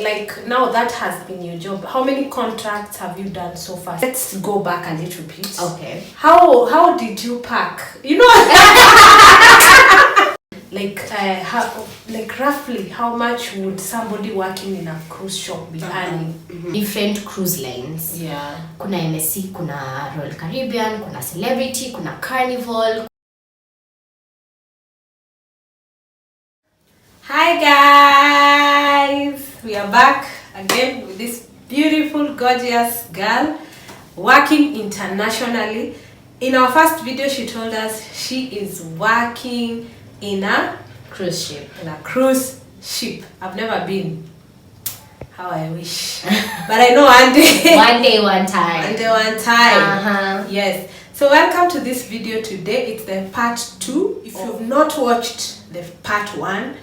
like now that has been your job, how many contracts have you done so far? Let's go back a little bit. Okay. How did you pack? You know, like roughly how much would somebody working in a cruise shop be earning? Different cruise lines. Yeah. Kuna MSC, kuna Royal Caribbean, kuna Celebrity, kuna Carnival. Hi guys, we are back again with this beautiful, gorgeous girl working internationally. In our first video, she told us she is working in a Cruise ship. In a cruise ship. I've never been. How I wish. But I know one day. One day, one time. One day, one time. Yes. So welcome to this video today. It's the part 2. If you've not watched the part 1,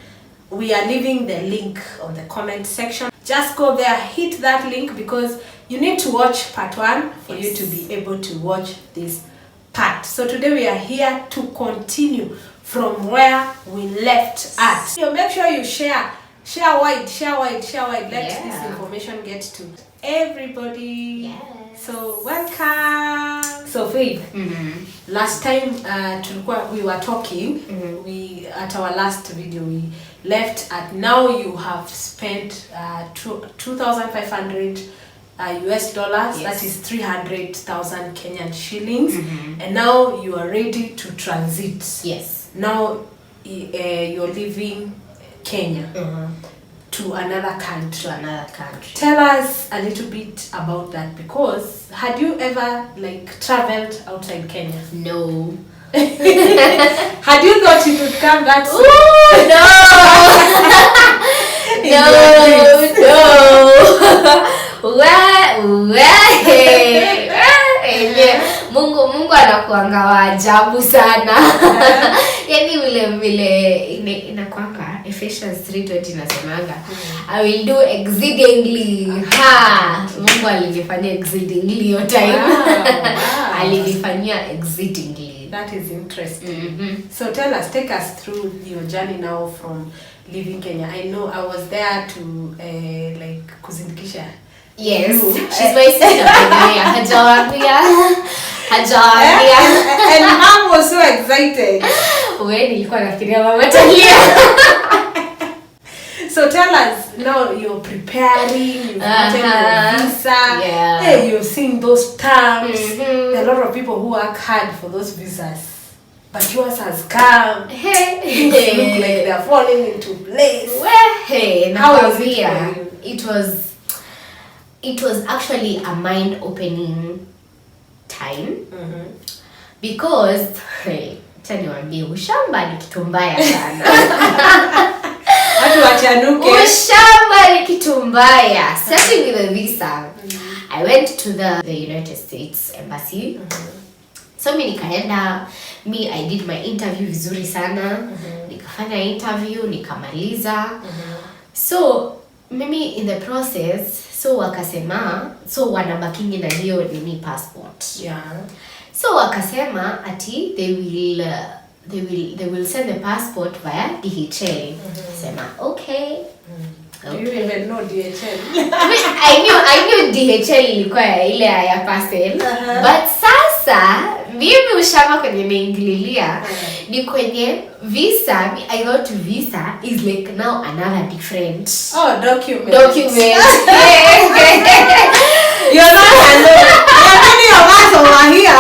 we are leaving the link on the comment section. Just go there, hit that link because you need to watch part 1 for you to be able to watch this part. So today we are here to continue from where we left at. So make sure you share wide. Let this information get to everybody. Yes. So welcome. So Faith, last time we were talking, we at our last video we left at now you have spent 2,500 US dollars. Yes. That is 300,000 Kenyan shillings. And now you are ready to transit. Yes. Now you're leaving Kenya to another country. Tell us a little bit about that, because had you ever traveled outside Kenya? No. Had you thought you could come that soon? Mungu anakuanga wa ajabu sana. Yaani vile inakuanga Ephesians 3:20 inasemanga I will do exceedingly. Mungu alinifanyia exceedingly your time. Wow. Alinifanyia exceedingly. That is interesting. So take us through your journey now from leaving Kenya. I know I was there to kuzindikisha. Yes, she's my sister. Hajawambia. And mom was so excited. Wewe nilikuwa nafikiria mama talia. So tell us, now you're preparing, you've gotten your visa. Yeah. Hey, you're seeing those terms. There are a lot of people who work hard for those visas. But yours has come. Things look like they're falling into place. How was it for you? It was actually a mind-opening time. Because niwaambie ushamba ni kitu mbaya sana. Watu wachanuke. Ushamba ni kitu mbaya. Starting with the visa, I went to the United States Embassy. So nikaenda, I did my interview vizuri sana. Nikafanya interview, nikamaliza. So mimi in the process, so wakasema, so wanabakingi na hiyo nini passport. Yeah. So wakasema ati they will send the passport via DHL. Sema okay. Do you even know DHL? I knew DHL ilikuwa ile ya parcel. But sasa mimi ushama kwenye niingililia ni kwenye visa. I thought visa is like now another different document. You're not alone. Many of us over here.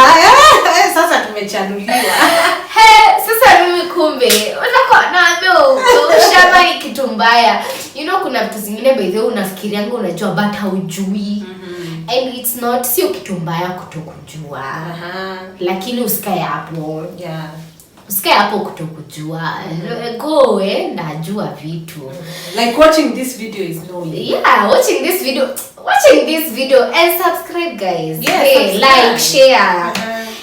Sasa tumechanuliwa. Sasa mimi kumbe naambia ushama ni kitu mbaya. You know kuna vitu zingine by the way unafikirianga unajua but haujui. And it's not sio kitu mbaya kutokujua. Lakini usikae hapo. Yeah. Usikae hapo kutokujua. Go najua vitu. Like watching this video is knowing. Yeah, watching this video and subscribe guys. Yes, like, share.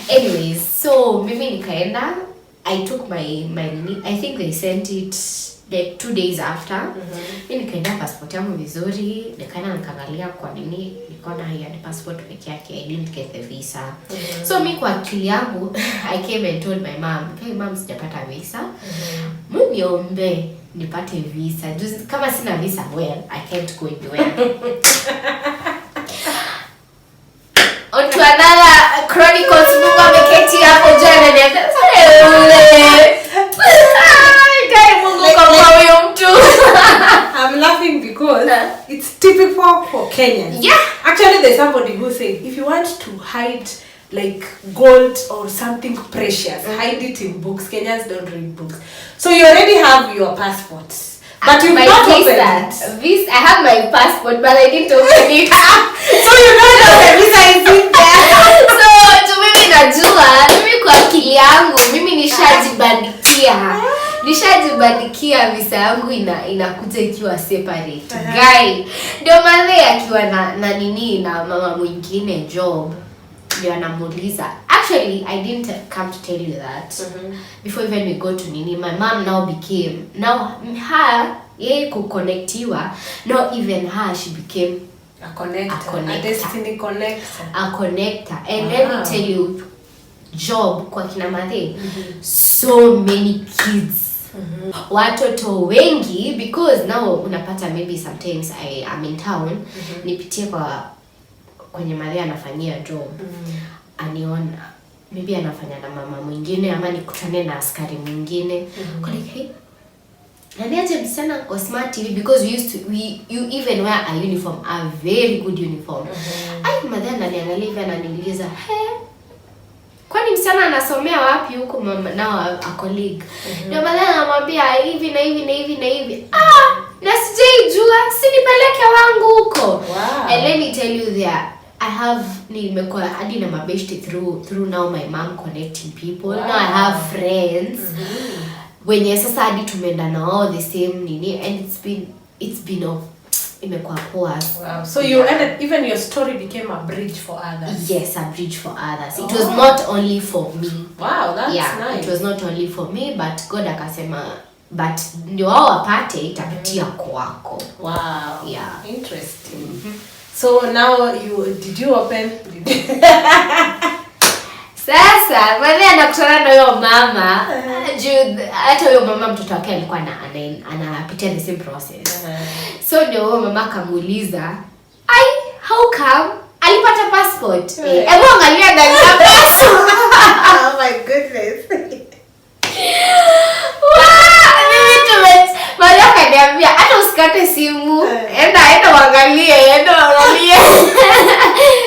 Anyways, so mimi nikaenda, I took my I think they sent it like 2 days after. Mimi nikaenda passport yangu vizuri, nikaangalia kwa nini nikaona hiyo ni passport peke yake, I didn't get the visa. So mimi kwa akili yangu I came and told my mom, "Okay mom, sijapata visa. Mniombe nipate visa. Kama sina visa, well, I can't go anywhere. On to another Chronicles, Mungu ameketi hapo jana niambia I'm laughing because it's typical for Kenyans. Yeah. Actually, there's somebody who said if you want to hide like gold or something precious, hide it in books. Kenyans don't read books. So you already have your passports, but you've not opened it. I have my passport, but I didn't open it. So you don't know the visa is in there. So mimi najua, mimi kwa akili yangu, mimi nishajibandikia visa yangu inakuja ikiwa separate. Guy, ndio madhe akiwa na nini na mama mwingine job, ndio anamuuliza. Actually, I didn't come to tell you that. Before even we go to nini, my mom now her kuconnectiwa, not even her, she became a connector. A destiny connector. A connector. And let me tell you, job kwa kina madhe, so many kids. Watoto wengi, because now unapata maybe sometimes I am in town, nipitie kwenye madhe anafanyia job. Aniona maybe anafanya na mama mwingine ama nikutane na askari mwingine. Kwa like, hey, naniaje msana kwa Smart TV, because you even wear a uniform, a very good uniform. Ai madhe ananiangalia hivi ananiuliza, kwani msana anasomea wapi huko mama, nao a colleague. Ndio madhe anamwambia hivi na hivi na hivi na hivi. Na sijaijua, sinipeleke wangu huko. Wow. And let me tell you there, I have nimekuwa hadi na mabeshte through now my mom connecting people. Wow. Now I have friends. Wenye sasa hadi tumeenda na all the same nini, and it's been imekuwa poa. Wow. So you ended, even your story became a bridge for others. Yes, a bridge for others. It was not only for me. Wow, that's nice. It was not only for me, but God akasema, but ndio wao wapate itapitia kwako. Wow. Yeah. Interesting. So now did you open? Sasa baada anakutana na huyo mama, hata huyo mama mtoto wake alikuwa anapitia the same process. So ndio huyo mama akamuuliza, how come alipata passport? Hebu angalia ndani ya passport. Oh my goodness. Maria kaniambia hata usikate simu, enda uangalie,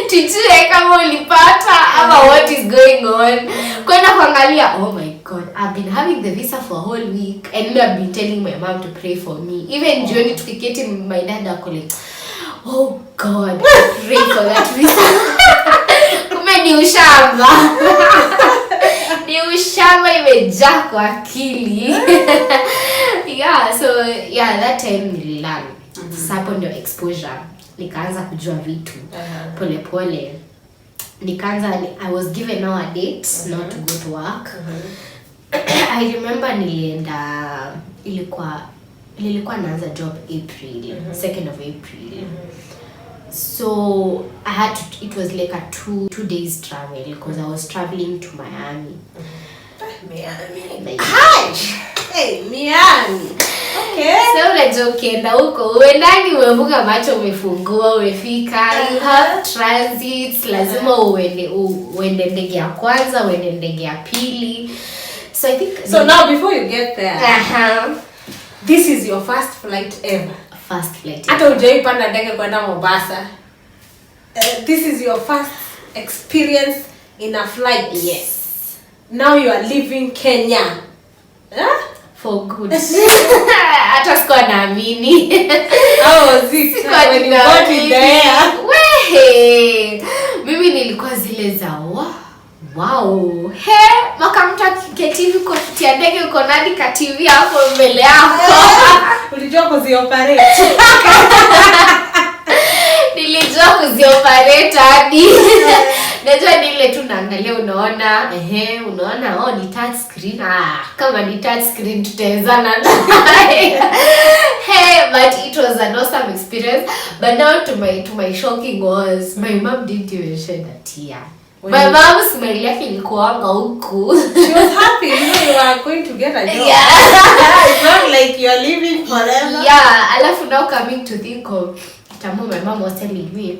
tujue kama ulipata ama what is going on. Kwenda kuangalia, oh my god, I've been having the visa for a whole week and I've been telling my mom to pray for me. Even jioni tukiketi, my dad akole, oh god, pray for that visa. Kumbe ni ushamba. Ni ushamba imejaa kwa akili. Yeah, so that time nililearn. Sasa hapo ndio exposure. Nikaanza kujua vitu pole pole. I was given now a date not to go to work. I remember nilikuwa naanza job April, 2nd of April. So it was like a two days travel because I was traveling to Miami. Miami. Hi. Hey, Miami. Okay. So unajua ukienda huko, uendani umefunga macho umefungua, umefika, you have transits, lazima uende ndege ya kwanza, uende ndege ya pili. So I think now before you get there, this is your first flight ever. First flight. Hata hujaipanda ndege kwenda Mombasa. This is your first experience in a flight. Yes. Now you are leaving Kenya. For good. Hata sikuwa naamini. How was it when you got it there? Mimi nilikuwa zile za wow. Maka mtu akiketi hivi kwa kiti ya ndege uko nadi ka TV hapo mbele yako. Ulijua kuzioperate. Nilijua kuzioperate hadi. Najua nile tu naangalia unaona, ni touch screen. Kama ni touch screen tutawezana naye. But it was an awesome experience. But now to my shocking was my mom didn't even shed a tear. My mom smile yake ilikuanga huku. She was happy, you are going to get a job. Yeah. It's not like you are living forever. Yeah, alafu now coming to think of tamu, my mom was telling me,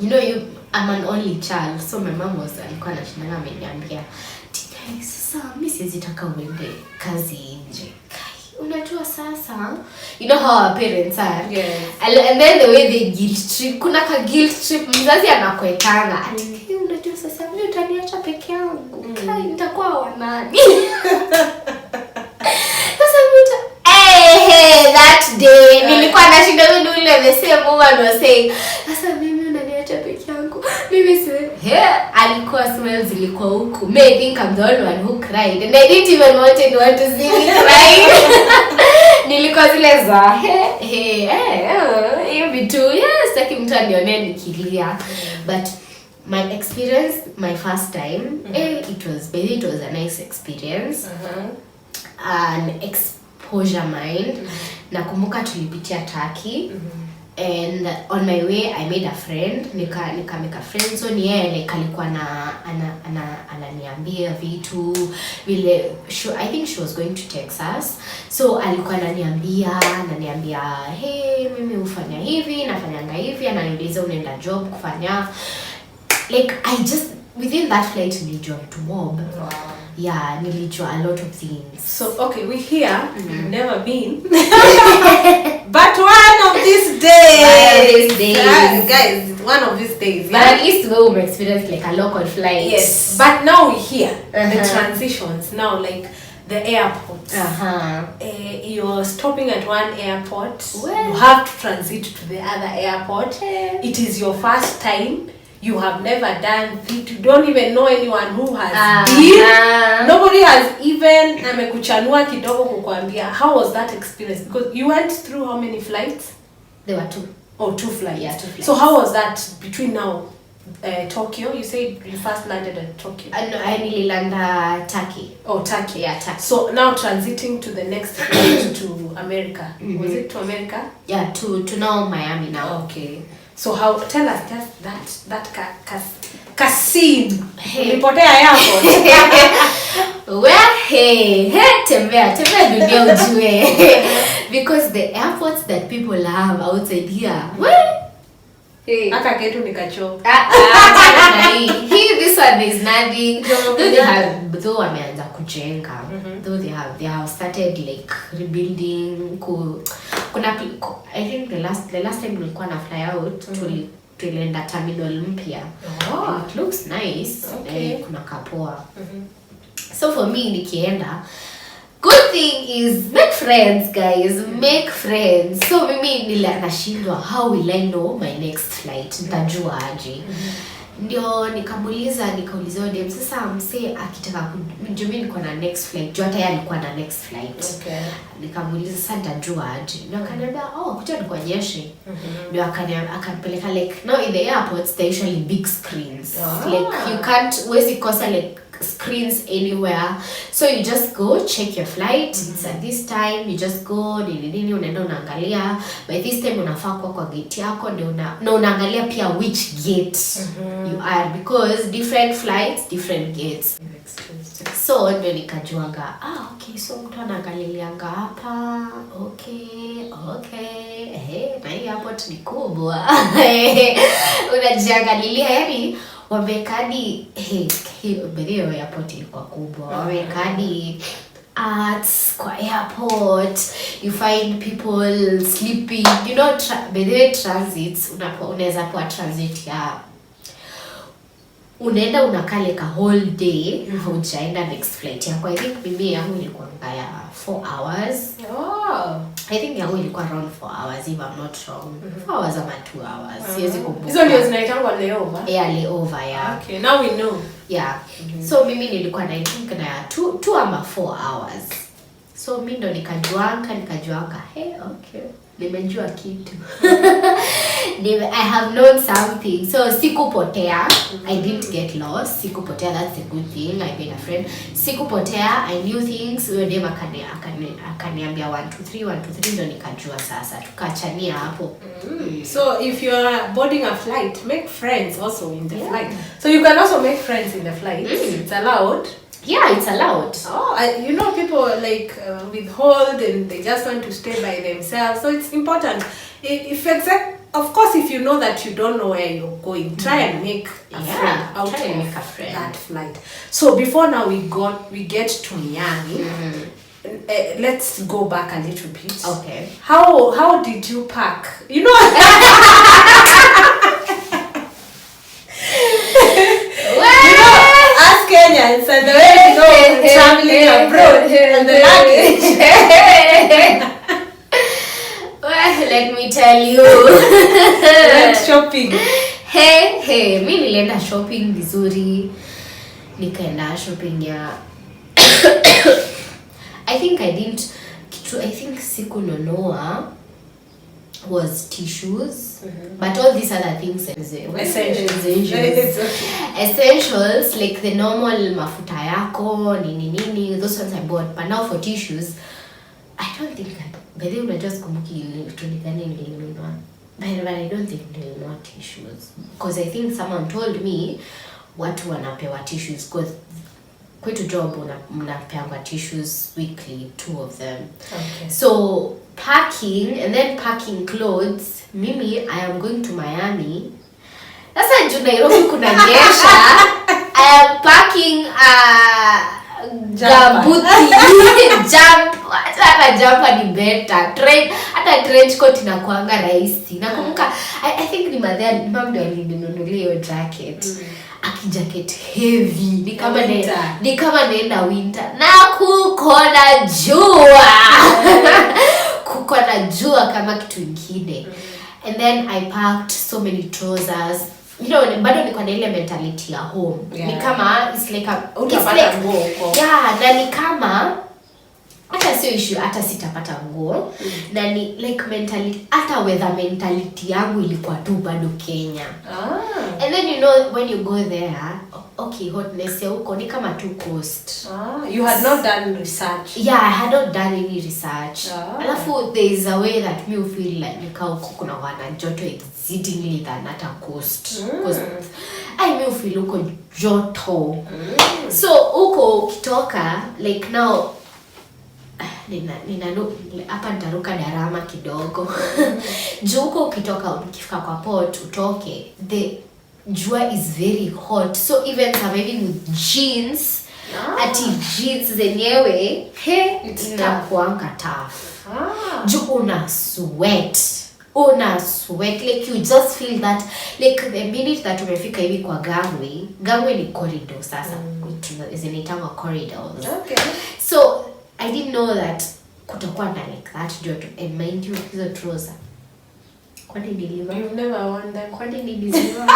I'm an only child, so my mom was alikuwa anashindana ameniambia, "Tika, sasa mimi siwezi taka uende kazi nje." Unajua sasa, you know how our parents are. Yes. And then the way they guilt trip, kuna ka guilt trip mzazi anakuetanga. Ati unajua sasa mimi utaniacha peke yangu. Kai nitakuwa wanani? Sasa mimi that day nilikuwa nashinda ule the same woman was saying, sasa mimi unaniacha peke yangu. Mimi alikuwa smiles zilikuwa huku. May think I'm the only one who cried and I didn't even want to see me cry. Nilikuwa zile za hivi tu, yes, sitaki mtu anione nikilia. But my experience, my first time, it was a nice experience. An exposure mind. Nakumbuka tulipitia Turkey. And on my way I made a friend, nika make a friend, so ni yeye like alikuwa ananiambia vitu vile, I think she was going to Texas, so alikuwa ananiambia hey, mimi hufanya hivi, nafanyanga hivi, ananiuliza unaenda job kufanya, like I just within that flight nilijua to mob. Wow. Yeah, nilijua a lot of things. So okay, we here, you've never been. But one of these days. Guys, one of these days. But at least we experience like a local flight. Yes. But now we hear the transitions. Now like the airports. You're stopping at one airport. Well, you have to transit to the other airport. It is your first time. You have never done it. You don't even know anyone who has been. Nobody has even amekuchanua kidogo kukuambia. How was that experience? Because you went through how many flights? There were 2. Oh, 2 flights. Yeah, 2 flights. So how was that between now Tokyo? You said you first landed at Tokyo. No, I landed Turkey. Oh, Turkey. Yeah, Turkey. So now transiting to the next flight to America. Was it to America? Yeah, to now Miami now. Okay. So how? Tell us just that Kasim. Ulipotea airport. Tembea dunia ujue. Because the airports that people have outside here. Aka ketu nikacho. This one is nothing. Though wameanza kujenga. Though they have started like rebuilding. I think the last time nilikuwa na fly out tulienda terminal mpya. It looks nice. Okay. Kuna kapoa. So for me nikienda, good thing is make friends, guys. Make friends. So mimi nashindwa, how will I know my next flight? Nitajua aje. Ndio nikaulizwa dem, sasa mse akitaka mimi niko na next flight. Jua tayari alikuwa na next flight. Okay. Nikamuuliza sasa nitajua aje. Ndio akaniambia, kuja nikuonyeshe. Ndio akanipeleka like now in the airports they usually big screens. Like you can't kosa like screens anywhere, so you just go check your flight. It's at this time, you just go nini unaenda unaangalia, by this time unafaa kwa gate yako ndio unaangalia pia which gate you are, because different flights different gates. So ndio nikajuanga okay, so mtu anaangalianga hapa, okay na hii airport ni kubwa. Unajiangalilia yani wamekadi video airport ilikuwa kubwa. Wamekadi arts kwa airport, you find people sleeping, you know, transits unaweza kwa transit ya unaenda unakaa like a whole day, hujaenda next flight yako. I think mimi yangu ilikuwa ngaya 4 hours. I think yangu ilikuwa around 4 hours if I'm not wrong. 4 hours ama 2 hours. Siwezi kumbuka. Hizo ndio zinaitangwa layover. Yeah, layover, yeah. Okay, now we know. Yeah. So mimi nilikuwa na I think na 2 ama 4 hours. So mimi ndo nikajuanga, okay. nimejua kitu. I have known something. So sikupotea. I didn't get lost. Sikupotea, that's a good thing. I made a friend. Sikupotea, I knew things. Huyo dem akaniambia 1 2 3 ndo nikajua sasa. Tukachania hapo. So if you are boarding a flight, make friends also in the flight. So you can also make friends in the flight. It's allowed. Yeah, it's allowed. Oh, you know, people like withhold and they just want to stay by themselves. So it's important. Of course, if you know that you don't know where you're going, try and make a friend out of that flight. So before now we get to Miami. Let's go back a little bit. Okay. How did you pack? You know. Kenyans and the way you know traveling abroad and the luggage. Well, let me tell you. Went shopping. Hey, mi nilienda shopping vizuri. Nikaenda shopping ya I think sikununua was tissues, but all these other things essentials like the normal mafuta yako nini those ones I bought. But now for tissues I don't think by the way unajua sikumbuki electronic nilinunua, but I don't think nilinunua tissues because I think someone told me watu wanapewa tissues because kwetu job mnapewa tissues weekly, 2 of them. Okay. So packing and then packing clothes. Mimi I am going to Miami. Sasa juu Nairobi kunanyesha. I am packing gambuti jumper ni better. Hata trench coat inakuanga rahisi. Nakumbuka I think ni mom ndio alininunulia hiyo jacket. Jacket heavy ni kama naenda winter na kuko na jua kama kitu kingine. And then I packed so many trousers. You know, bado niko na ile mentality ya home. Ni kama it's like na ni kama hata sio issue hata sitapata nguo. Na ni like mentality, hata weather mentality yangu ilikuwa tu bado Kenya. And then you know when you go there, okay, hotness ya huko ni kama tu coast. You had not done research. Yeah, I had not done any research. Alafu there is a way that me feel like nikao kuna wana joto exceedingly than at a coast. Because I feel huko joto. So huko ukitoka like now hapa nitaruka darama kidogo. Juu huko ukifika kwa port utoke, the jua is very hot, so even surviving with jeans ati jeans zenyewe inakuanga tough. Juu una sweat like you just feel that like the minute that umefika hivi kwa gangway ni corridor sasa. Zinaitangwa corridors. Okay. So I didn't know that kutakuwa na like that joto. And mind you, hizo trouser kwani niliva? You've never worn them. Kwani niliva?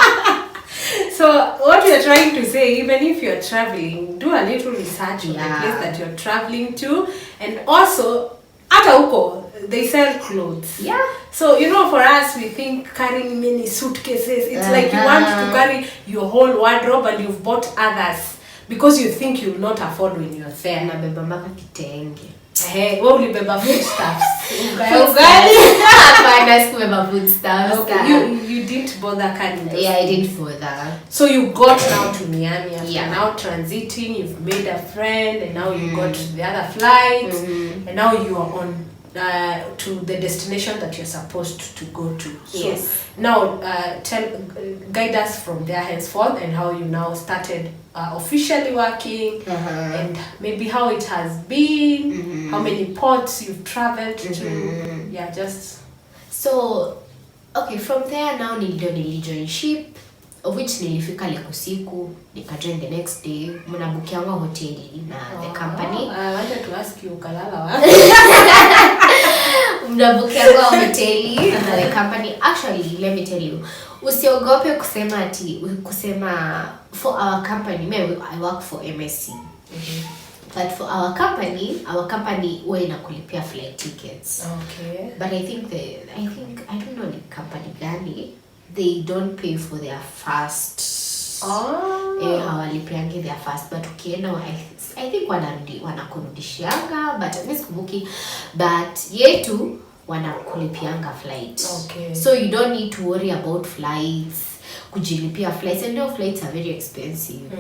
So what you're trying to say, even if you're traveling, do a little research on the place that you're traveling to. And also hata huko they sell clothes. Yeah. So you know, for us we think carrying many suitcases, it's like you want to carry your whole wardrobe and you've bought others because you think you'll not afford when you're there. Na beba mpaka kitenge. Wewe ulibeba foodstuffs. Ugali. Hapana, sikubeba foodstuffs. Okay, you didn't bother carrying those. Yeah, I didn't bother. So you got now to Miami after now transiting, you've made a friend and now you got to the other flights and now you are on to the destination that you're supposed to go to. So now guide us from there henceforth and how you now started officially working and maybe how it has been, how many ports you've traveled to. Yeah, just so okay, from there now nilijoin ship, of which nilifika like usiku, nikajoin the next day. Mnabukianga hoteli na the company. I wanted to ask you ukalala wapi? Mnabukianga hoteli na the company. Actually, let me tell you, usiogope kusema for our company. I work for MSC. But for our company huwa inakulipia flight tickets. Okay. But I don't know ni company gani, they don't pay for their first. Hawalipiangi their first, but ukienda I think wanakurudishianga, but mimi sikumbuki, but yetu wanakulipianga flight. Okay. So you don't need to worry about flights, kujilipia flights, and no, flights are very expensive.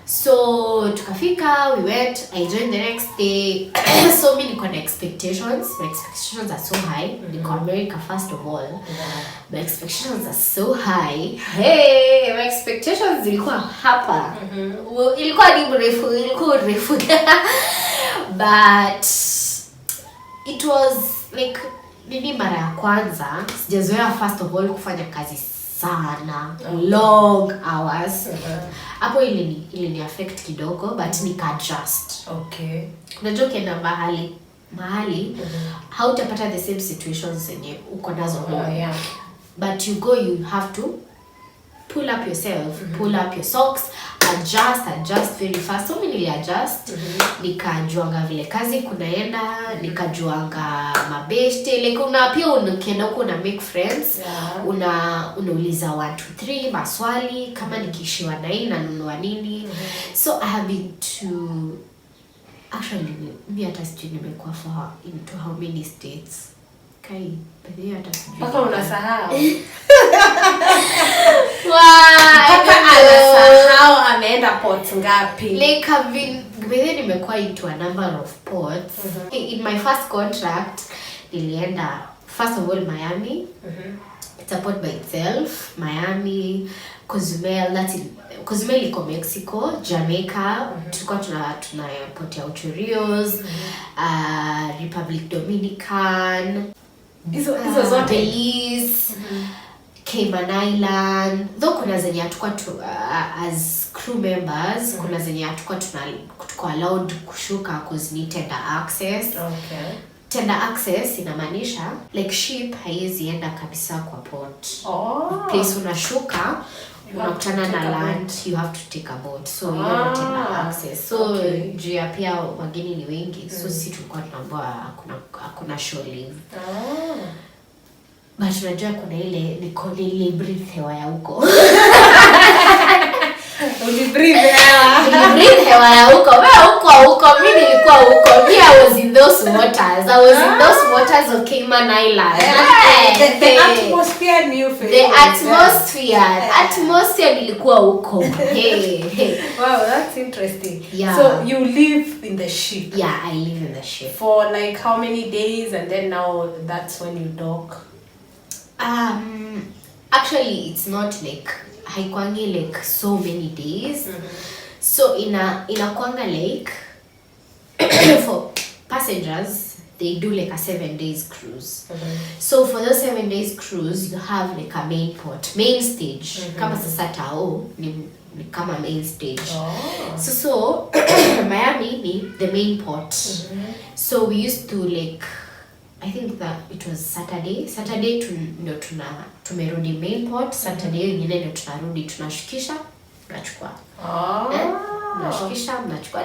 So tukafika, we went, I joined the next day. So many expectations. My expectations are so high. Niko America first of all. My expectations are so high. Hey, my expectations zilikuwa hapa. Ilikuwa ni mrefu. But it was like mimi mara ya kwanza sijazoea first of all kufanya kazi sana, long hours. Hapo ili affect kidogo, but nika adjust. Okay. Unajua ukienda mahali hautapata the same situations zenye uko nazo home. Yeah. But you have to pull up yourself, pull up your socks, adjust very fast. So mimi adjust, nikajuanga vile kazi kunaenda, nikajuanga mabeshte, like ukienda huko una make friends, unauliza 1 2 3 maswali, kama nikishiwa na hii nanunua nini. So I have been to, actually mimi hata sijui nimekuwa into how many states. Kai, but hata sijui. Paka unasahau. Anasahau ameenda ports ngapi. Like nimekuwa into a number of ports. In my first contract nilienda first of all Miami. It's a port by itself. Miami, Cozumel, Cozumel iko Mexico, Jamaica, tulikuwa tuna port ya Ocho Rios, Republic Dominican, hizo zote, Belize, Cayman Island. Though kuna zenye hatukuwa as crew members, kuna zenye hatukuwa tuko allowed kushuka cause ni tender access. Okay. Tender access inamaanisha like ship haiwezi enda kabisa kwa port. Place unashuka, unakutana na land, you have to take a boat. So you don't tender access. So juu ya pia wageni ni wengi, so sisi tulikuwa tunaambiwa hakuna shore leave. But unajua kuna ile ni breathe hewa ya huko. Breathe hewa ya huko. Wewe huko mimi nilikuwa huko. I was in those waters. I was in those waters of Cayman Island. The atmosphere knew for the atmosphere nilikuwa huko. Hey. Wow, that's interesting. Yeah. So you live in the ship. Yeah, I live in the ship. For like how many days, and then now that's when you dock? Actually it's not like haikwangi like so many days. So inakwanga like for passengers they do like a 7 days cruise. So for those 7 days cruise you have like a main stage. Kama sasa tao ni kama main stage. So Miami ni the main port. So we used to like, I think that it was Saturday ndio tumerudi main port. Saturday nyingine ndio tunarudi, tunashukisha, tunachukua. Tunashukisha, tunachukua.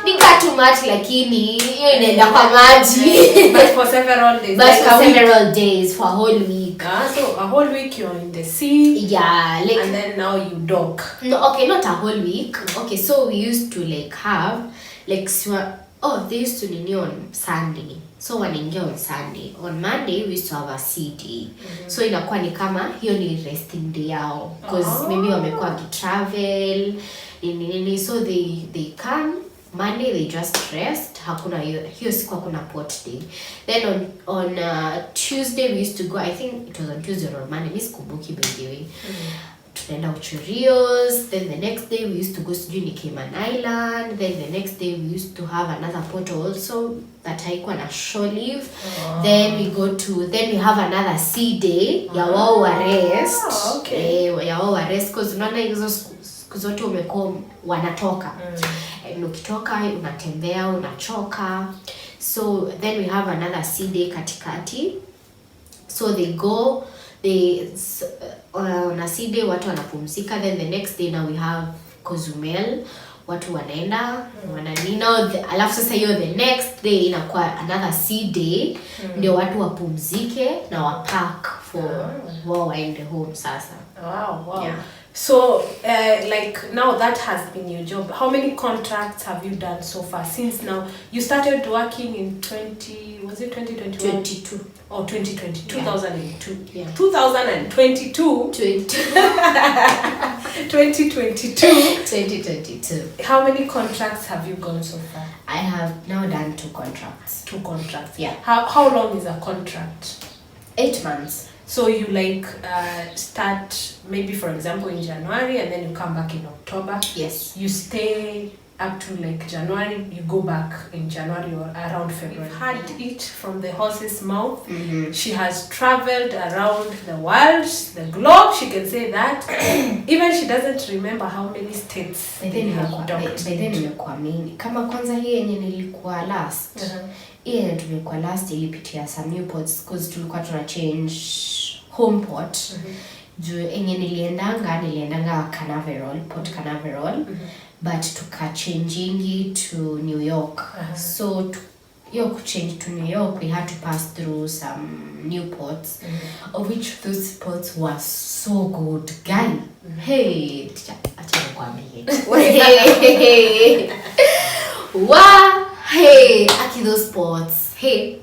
Nikatumat lakini hiyo inaenda kwa maji. But for several days. Several days, for a whole week. So a whole week you're in the sea. Yeah, like, and then now you dock. No, okay, not a whole week. Okay, so we used to like have like they used to nini on Sunday. So wanaingia on Sunday. On Monday we used to have a CD. So inakuwa ni kama hiyo ni resting day yao, because maybe wamekuwa kitravel nini. So they come Monday, they just rest. Hakuna hiyo siku hakuna port day. Then on Tuesday we used to go, I think it was on Tuesday or Monday, miss kumbuki by the way. Tunaenda Ocho Rios. Then the next day we used to go to Cayman Island. Then the next day we used to have another port also that haikuwa na shore leave. Then we have another sea day ya wao wa rest. Ya wao wa rest, because unaona hizo siku zote umekuwa wanatoka. Ukitoka unatembea, unachoka. So then we have another sea day katikati. So on a sea day watu wanapumzika. Then the next day now we have Cozumel. watu wanaenda wananino, alafu sasa hiyo the next day inakuwa another sea day, ndio watu wapumzike na wapack for wao waende home sasa. Wow. Yeah. So like now that has been your job. How many contracts have you done so far since now you started working in 2021? 22. Or 2020, Yeah. 2002. Yeah. 2022. 2022. 2022. How many contracts have you gone so far? I have now done 2 contracts. 2 contracts. Yeah. How long is a contract? 8 months. So you like start maybe for example in January and then you come back in October. Yes. You stay up to like January, you go back in January or around February. We've heard it from the horse's mouth. She has traveled around the world, the globe, she can say that. Even she doesn't remember how many states they have docked. By then nimekuamini. Kama kwanza hii yenye nilikuwa last. Yenye tulikuwa last ilipitia some new ports because tulikuwa tuna change home port. Juu yenye niliendanga Canaveral, Port Canaveral. But tukachanging to New York. So you change to New York, we had to pass through some new ports, of which those ports were so good. Guy, hey, acha nikwambie. Wow, hey, aki those ports. Hey,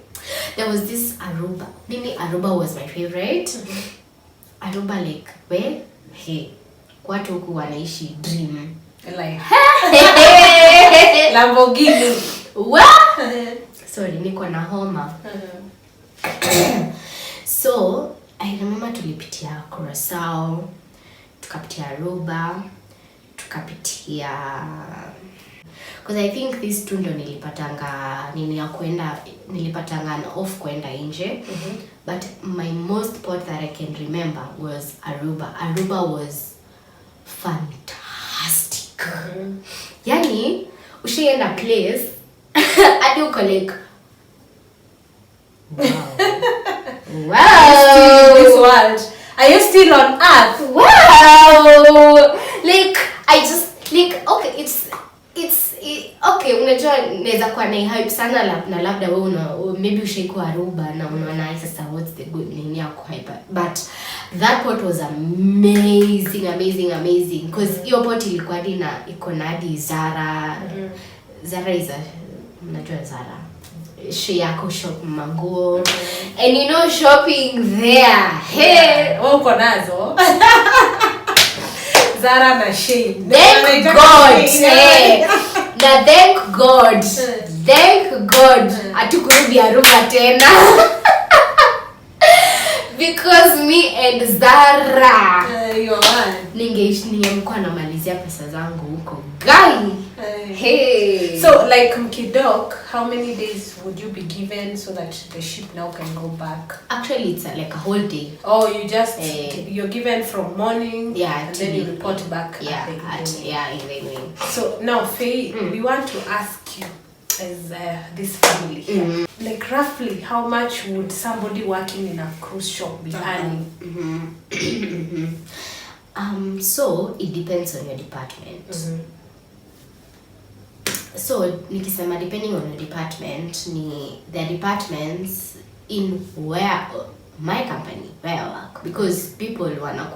there was this Aruba. Mimi Aruba was my favorite. Aruba like where? Hey, watu huku wanaishi dream. Like Lamborghini. What? Sorry, niko na homa. So, I remember tulipitia Curacao, tukapitia Aruba, tukapitia, because I think these two ndo nilipatanga nini ya kwenda, nilipatanga an off kwenda nje. But my most port that I can remember was Aruba. Aruba was fantastic. Yani ushaenda place hadi uko like wow. This world. Are you still on earth? Wow. Like I just like okay, it's okay, unajua naweza kuwa na hype sana na labda wewe maybe ushaikuwa Aruba na unaona sasa what's the good nini ya hype, but that port was amazing because hiyo port ilikuwa iko na hadi Zara. Zara is unajua Zara yako shop manguo and you know shopping there. Hey, uko nazo Zara na Shein. Thank God. Hey. Na thank God atukurudi Aruba tena. Because me and Zara ningemkuwa namalizia pesa zangu huko guy. Hey. So like Mkidok, how many days would you be given so that the ship now can go back? Actually it's like a whole day. Oh, you just you're given from morning, yeah, and then you report back. Evening. So now Faye, we want to ask you as this family, like roughly how much would somebody working in a cruise shop be earning? So it depends on your department. So nikisema depending on your department, the departments in where my company where I work, because people wana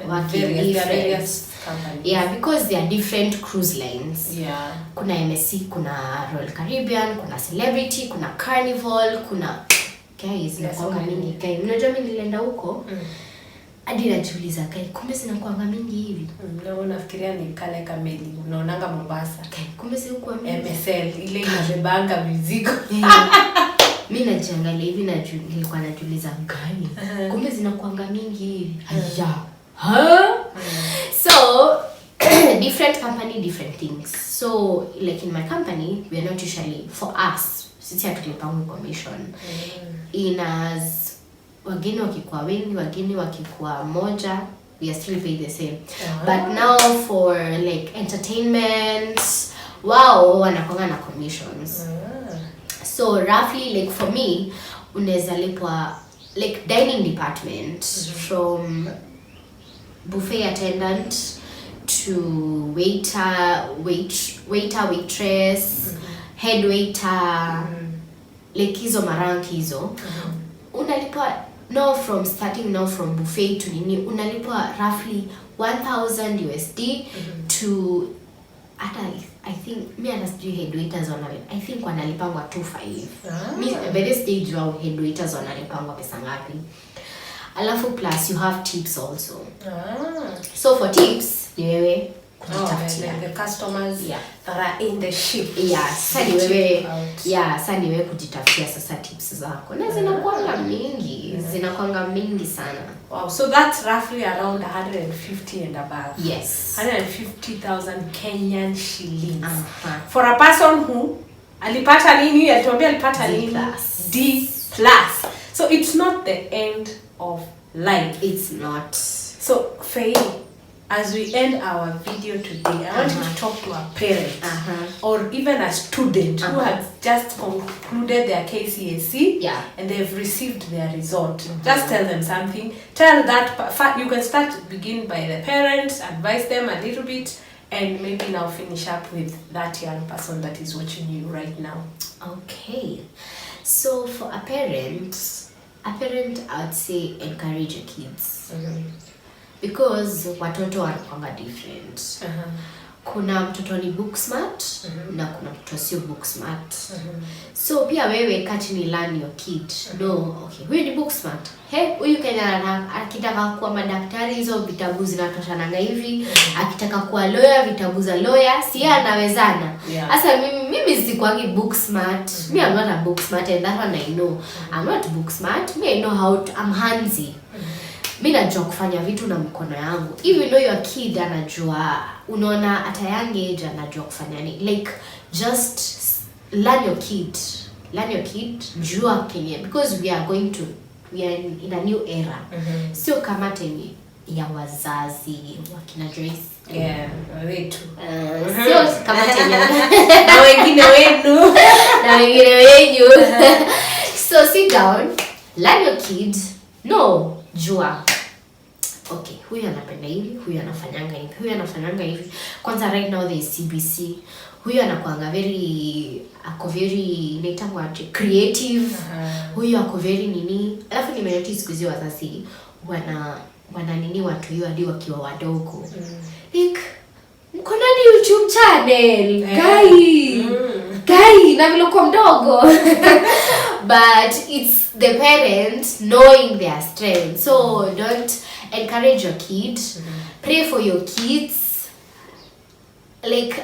work in various companies. Yeah, because there are different cruise lines. Yeah. Kuna MSC, kuna Royal Caribbean, kuna Celebrity, kuna Carnival, kuna guys zinakuanga mingi. Guys, unajua mimi nilienda huko hadi najiuliza kumbe zinakuanga mingi hivi. Leo nafikiria ni kale kameli unaonanga Mombasa. Kumbe si huko MSL ile inabebanga mizigo. Mimi najiangalia hivi nilikuwa najiuliza gani? Kumbe zinakuanga mingi hivi. So different company, different things. So like in my company, we are not usually, for us, sisi hatulipangu commission. As wageni wakikuwa wengi, wageni wakikuwa moja, we are still paid the same. But now for like entertainment, wow, wanakuanga na commissions. So roughly like for me, unaweza lipwa like dining department from buffet attendant to waiter, waitress, head waiter, like hizo marank hizo. Unalipwa starting from buffet to nini, unalipwa roughly 1000 USD to I think me and the head waiters I think wanalipangwa 25. Me by this stage wa head waiters wanalipangwa pesa ngapi. Alafu plus you have tips also. So for tips ni wewe kujitafutia. The customers that are in the ship. Sasa ni wewe kujitafutia sasa tips zako. Na zinakuanga mingi sana. Wow, so that's roughly around 150 and above. Yes. 150,000 Kenyan shillings. For a person who alipata nini? Alituambia alipata nini? D+. So it's not the end of life. It's not. So Faye, as we end our video today, I want you to talk to a parent or even a student who has just concluded their KCSE and they've received their result. Just tell them something. Tell that, you can begin by the parents, advise them a little bit, and maybe now finish up with that young person that is watching you right now. Okay. So for a parent, I would say encourage your kids. Because watoto wanakuanga different. Kuna mtoto ni book smart na kuna mtoto sio book smart. So pia wewe kati ni learn your kid. No, okay, huyu ni book smart. Huyu Kenya akitaka kuwa madaktari hizo vitabu zinatoshananga hivi, akitaka kuwa lawyer vitabu za lawyer, si anawezana. Sasa mimi sikuangi book smart. Me I'm not a book smart and that one I know. I'm not book smart. Me I know I'm handsy. Mimi najua kufanya vitu na mkono yangu. Even though your kid anajua, unaona at a young age anajua kufanya nini. Like just learn your kid. Jua Kenya because we are in a new era. Sio kama teni ya wazazi wakina Joyce. Wetu. Sio kama teni na wengine wenu. So sit down, learn your kid. No, jua. Okay, huyu anapenda hivi, huyu anafanyanga hivi. Kwanza right now there is CBC. Huyu anakuanga very inaitangwa creative. Huyu ako very nini. Alafu nimenotice siku hizi wazazi wana nini watu hiyo hadi wakiwa wadogo. Like mko na YouTube channel. Guy, na vile uko mdogo. But it's the parents knowing their strength. So don't encourage your kid. Pray for your kids. Like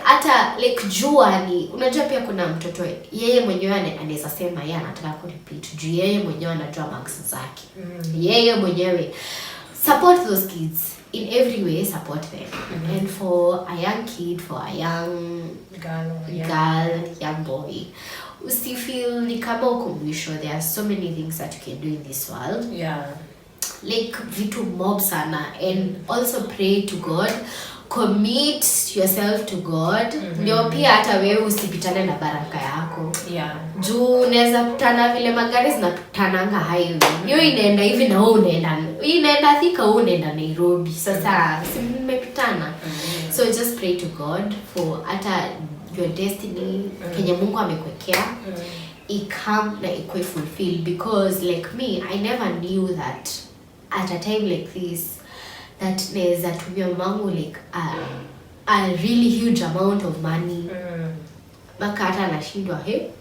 jua ni unajua pia kuna mtoto yeye mwenyewe anaweza sema yeye anataka kurepeat juu yeye mwenyewe anajua marks zake. Yeye mwenyewe support those kids in every way, support them. And for a young kid, for a young girl, young boy, usifeel ni kama uko mwisho. There are so many things that you can do in this world. Like vitu mob sana. And also pray to God. Commit yourself to God. Ndio pia hata wewe usipitane na baraka yako. Juu unaweza kutana vile magari zinapitananga highway. Hiyo inaenda hivi na wewe inaenda Thika, wewe unaenda Nairobi. Sasa mmepitana. So just pray to God for hata your destiny kenye Mungu amekuwekea ikam na ikwe fulfilled. Because like me, I never knew that at a time like this that neza tumia mangu like a really huge amount of money. Baka hata nashindwa I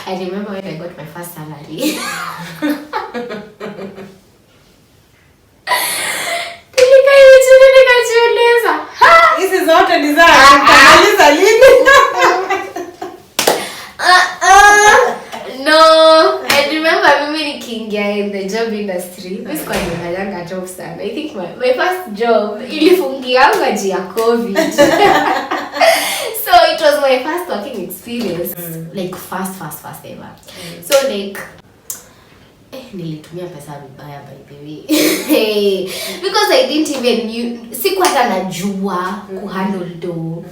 remember when I got my first salary. Hizi zote ni za kumaliza lini? No, I remember mimi nikiingia in the job industry. This kwa nilifanya job sana. I think my first job ilifungianga juu ya COVID. So it was my first working experience. Like fast ever. So like nilitumia pesa vibaya by the way. Because I didn't even knew, sikuwa hata najua kuhandle dough.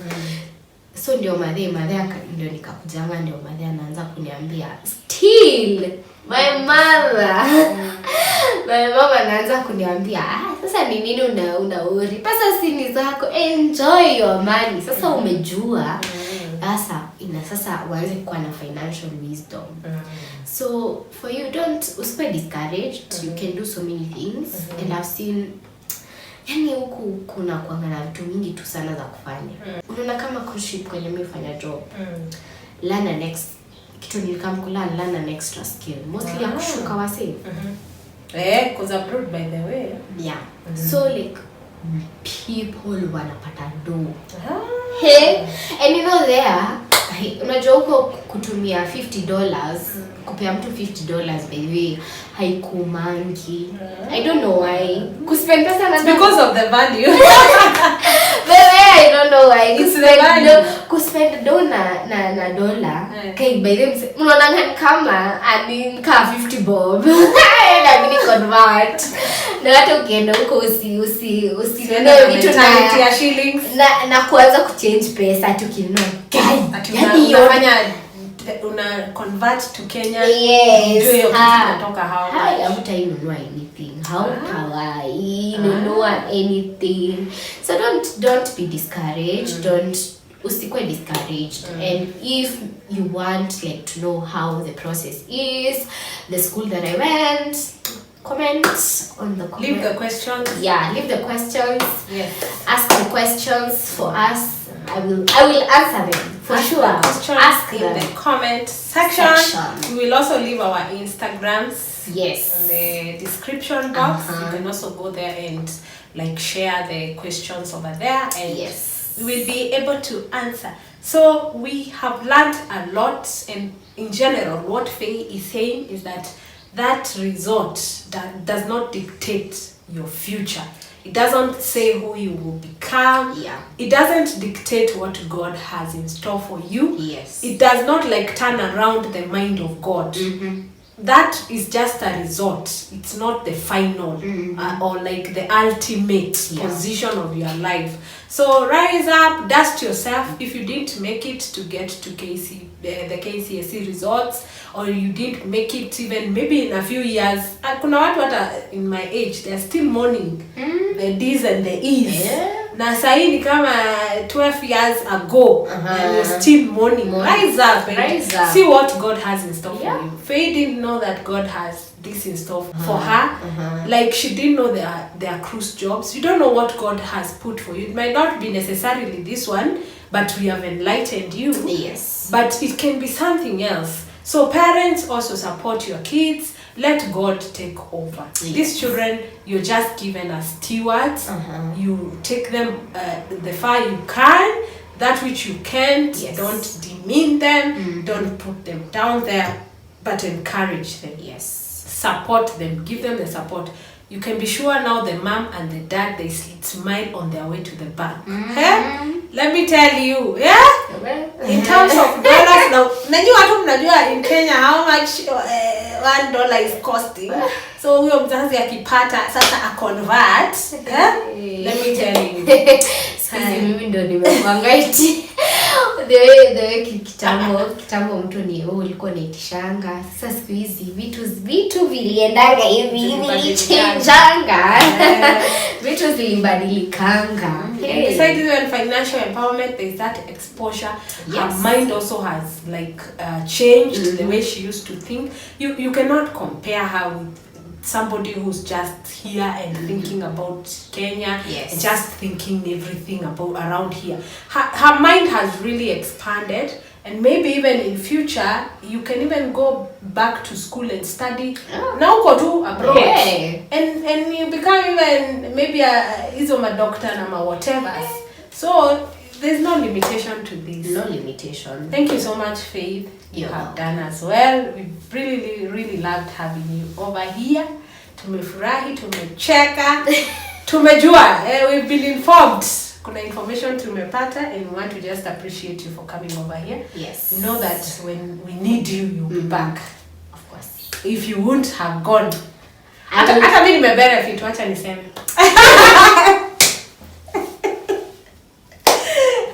So ndio madhe ndio nikakujanga, ndio madhe anaanza kuniambia still my mama anaanza kuniambia sasa ni nini unauri? Pesa si ni zako, enjoy your money. Sasa umejua. Sasa sasa uanze kuwa na financial wisdom. So for you, don't be discouraged. You can do so many things. And I've seen yani huku kuna kuangana vitu mingi tu sana za kufanya. Unaona kama cruise ship kwenye mimi fanya job. Learn an next kitu learn an extra skill. Mostly ya kushuka wase. Because abroad by the way. Yeah. So like people wanapata do. Hey, and you know there, unajua huko kutumia $50, kupea mtu $50 by the way, haikumangi. I don't know why. Kuspend pesa na because of the value. I don't know why. Kuspend do na dollar. Okay, by the way, unaona kama aninka 50 bob. Na mimi convert. Na hata ukienda huko usinunue vitu na shillings na kuanza kuchange pesa tukinunua. Yani unafanya una convert to Kenya. Yes. Ndio kutoka how much? Hautainunua anything. Hautainunua anything. So don't be discouraged. Usikwe discouraged. And if you want like to know how the process is, the school that I went, comment on the comment. Leave the questions. Yeah, leave the questions. Yes. Ask the questions for us. I will answer them for sure. Ask in the comment section. We will also leave our Instagrams. Yes. In the description box. You can also go there and like share the questions over there, and we will be able to answer. So we have learned a lot, and in general, what Faye is saying is that result that does not dictate your future. It doesn't say who you will become. Yeah. It doesn't dictate what God has in store for you. Yes. It does not like turn around the mind of God. That is just a result. It's not the final or like the ultimate position of your life. So rise up, dust yourself. If you didn't make it to get to the KCSE results, or you didn't make it even maybe in a few years. Kuna watu hata in my age, they're still mourning the D's and the E's. Na sahi ni kama 12 years ago, and you're still mourning. Rise up and see what God has in store for you. Faye didn't know that God has this in store for her. Like she didn't know there are cruise jobs. You don't know what God has put for you. It might not be necessarily this one, but we have enlightened you. Yes. But it can be something else. So parents also support your kids. Let God take over. These children, you're just given as stewards. You take them the far you can. That which you can't, don't demean them. Don't put them down there, but encourage them. Yes. Support them. Give them the support. You can be sure now the mom and the dad, they smile on their way to the bank. Let me tell you, in terms of dollars, now, najua in Kenya how much $1 is costing. So huyo mzazi akipata sasa a convert. Let me tell you. Sisi mimi ndo nimekuangaiti. The way kitambo mtu ni ulikuwa naitishanga. Sasa siku hizi vitu viliendaga hivi vilichanjanga. Vitu zilibadilikanga. Besides even financial empowerment, there's that exposure. Her mind also has like changed the way she used to think. You cannot compare her with somebody who's just here and thinking about Kenya, and just thinking everything about around here. Her mind has really expanded, and maybe even in future you can even go back to school and study now go to abroad, and you become even maybe hizo doctor na whatever. So there's no limitation to this. No limitation. Thank you so much, Faith. You have done as well. We really loved having you over here. Tumefurahi, tumecheka, tumejua. We've been informed. Kuna information tumepata, and we want to just appreciate you for coming over here. Yes. You know that when we need you, you'll be back. Of course. If you wouldn't have gone. Hata mimi nimebenefit, wacha niseme.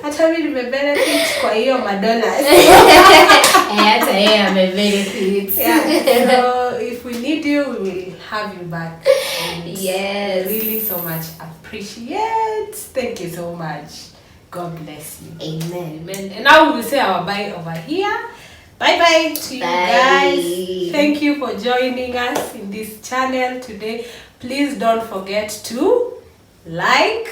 Hata mimi nimebenefit kwa hiyo $. Hata yeye amebenefit. So if we need video, we will have you back. And Yes. really so much appreciate. Thank you so much. God bless you. Amen. Amen. And now we will say our bye over here. Bye bye to you guys. Thank you for joining us in this channel today. Please don't forget to like,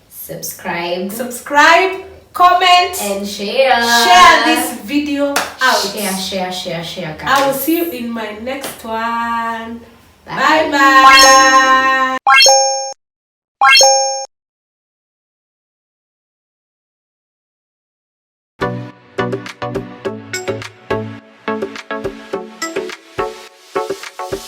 Subscribe, comment, and share. Share this video out. Share, guys. I will see you in my next one. Bye. Bye.